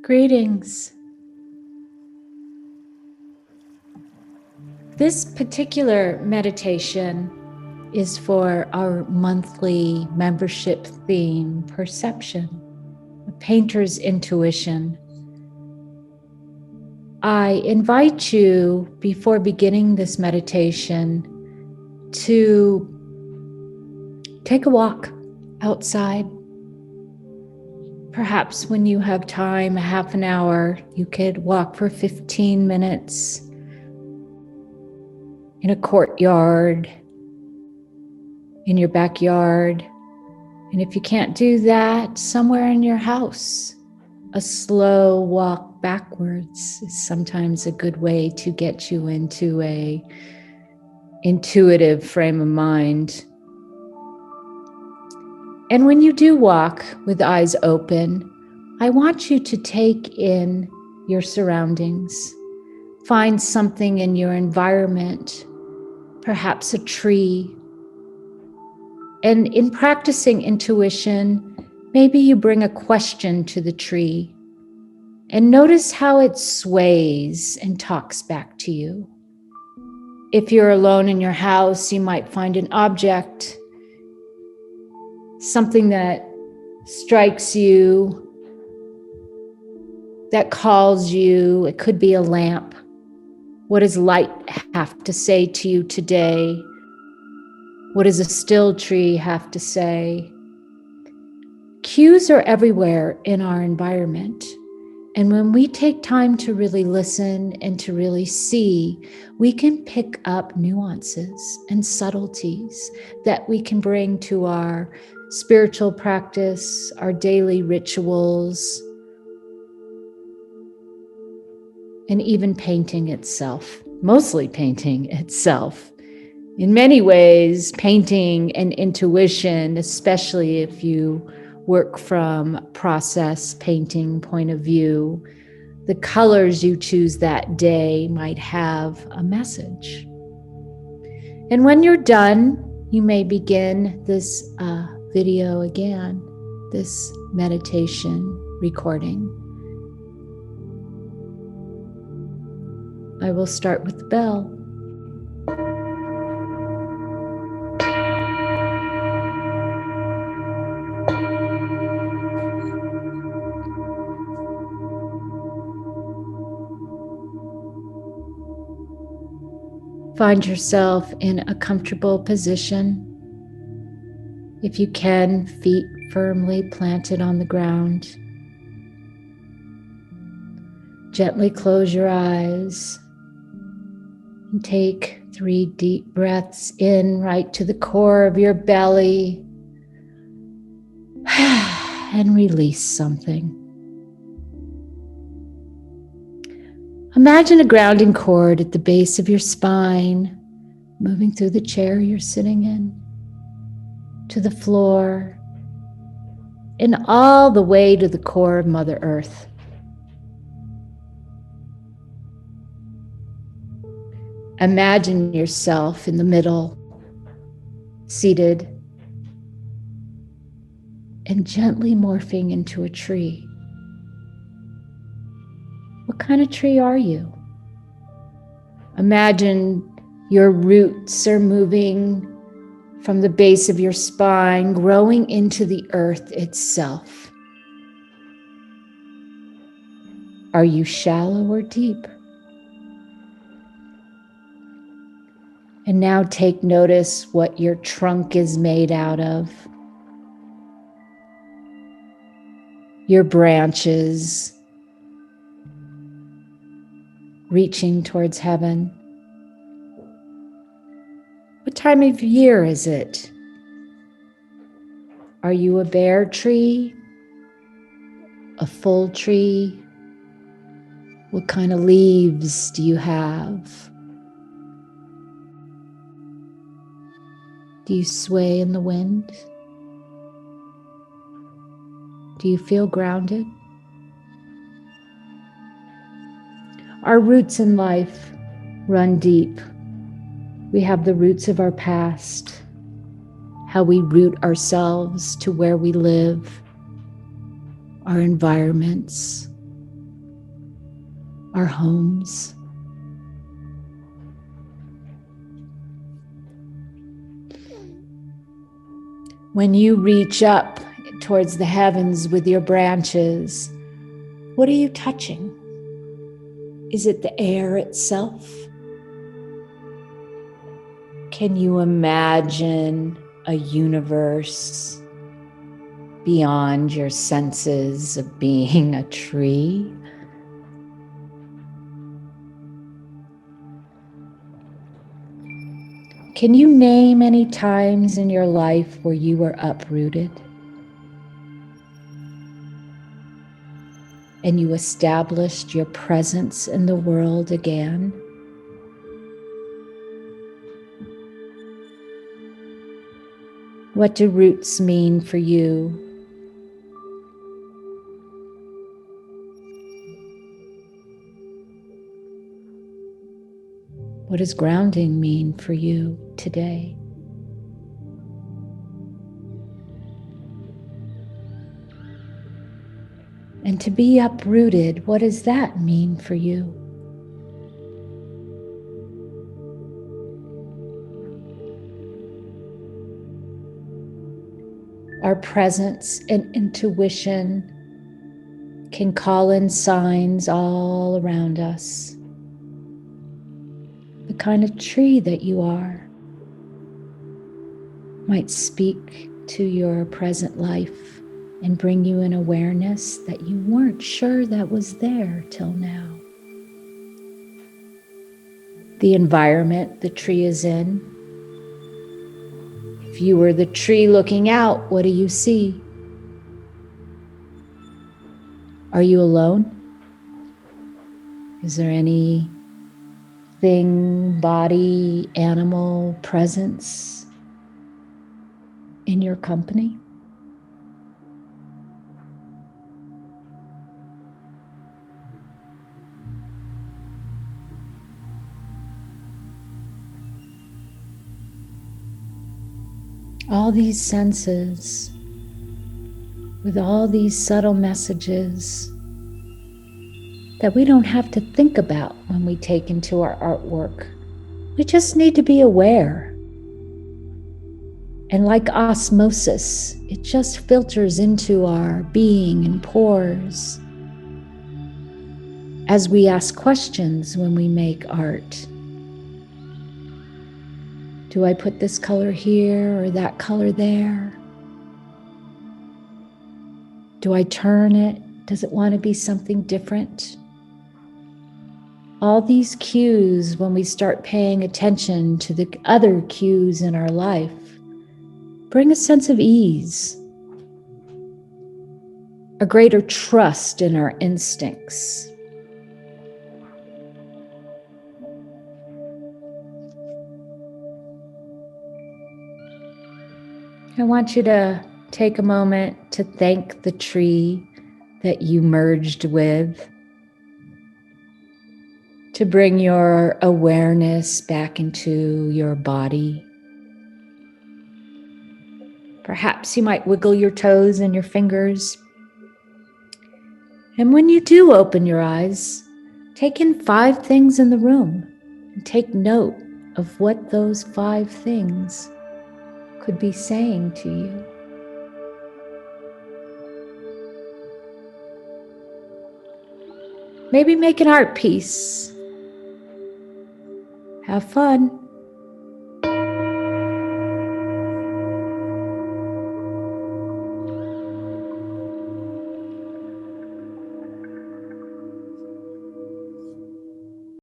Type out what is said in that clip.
Greetings. This particular meditation is for our monthly membership theme, Perception, a painter's intuition. I invite you, before beginning this meditation, to take a walk outside. Perhaps when you have time, a half an hour, you could walk for 15 minutes in a courtyard, in your backyard. And if you can't do that, somewhere in your house. A slow walk backwards is sometimes a good way to get you into an intuitive frame of mind. And when you do walk with eyes open, I want you to take in your surroundings. Find something in your environment, perhaps a tree. And in practicing intuition, maybe you bring a question to the tree and notice how it sways and talks back to you. If you're alone in your house, you might find an object, something that strikes you, that calls you. It could be a lamp. What does light have to say to you today? What does a still tree have to say? Cues are everywhere in our environment. And when we take time to really listen and to really see, we can pick up nuances and subtleties that we can bring to our spiritual practice, our daily rituals, and even painting itself, mostly painting itself. In many ways, painting and intuition, especially if you work from process painting point of view, the colors you choose that day might have a message. And when you're done, you may begin this video again, this meditation recording. I will start with the bell. Find yourself in a comfortable position. If you can, feet firmly planted on the ground. Gently close your eyes and take 3 deep breaths in right to the core of your belly and release something. Imagine a grounding cord at the base of your spine, moving through the chair you're sitting in, to the floor, and all the way to the core of Mother Earth. Imagine yourself in the middle, seated, and gently morphing into a tree. What kind of tree are you? Imagine your roots are moving from the base of your spine, growing into the earth itself. Are you shallow or deep? And now take notice what your trunk is made out of. Your branches reaching towards heaven. What time of year is it? Are you a bare tree? A full tree? What kind of leaves do you have? Do you sway in the wind? Do you feel grounded? Our roots in life run deep. We have the roots of our past, how we root ourselves to where we live, our environments, our homes. When you reach up towards the heavens with your branches, what are you touching? Is it the air itself? Can you imagine a universe beyond your senses of being a tree? Can you name any times in your life where you were uprooted and you established your presence in the world again? What do roots mean for you? What does grounding mean for you today? And to be uprooted, what does that mean for you? Our presence and intuition can call in signs all around us. The kind of tree that you are might speak to your present life and bring you an awareness that you weren't sure that was there till now. The environment the tree is in. If you were the tree looking out, what do you see? Are you alone? Is there any thing, body, animal, presence in your company? All these senses with all these subtle messages that we don't have to think about when we take into our artwork. We just need to be aware. And like osmosis, it just filters into our being and pores as we ask questions when we make art. Do I put this color here or that color there? Do I turn it? Does it want to be something different? All these cues, when we start paying attention to the other cues in our life, bring a sense of ease, a greater trust in our instincts. I want you to take a moment to thank the tree that you merged with, to bring your awareness back into your body. Perhaps you might wiggle your toes and your fingers. And when you do open your eyes, take in 5 things in the room and take note of what those 5 things could be saying to you. Maybe make an art piece. Have fun.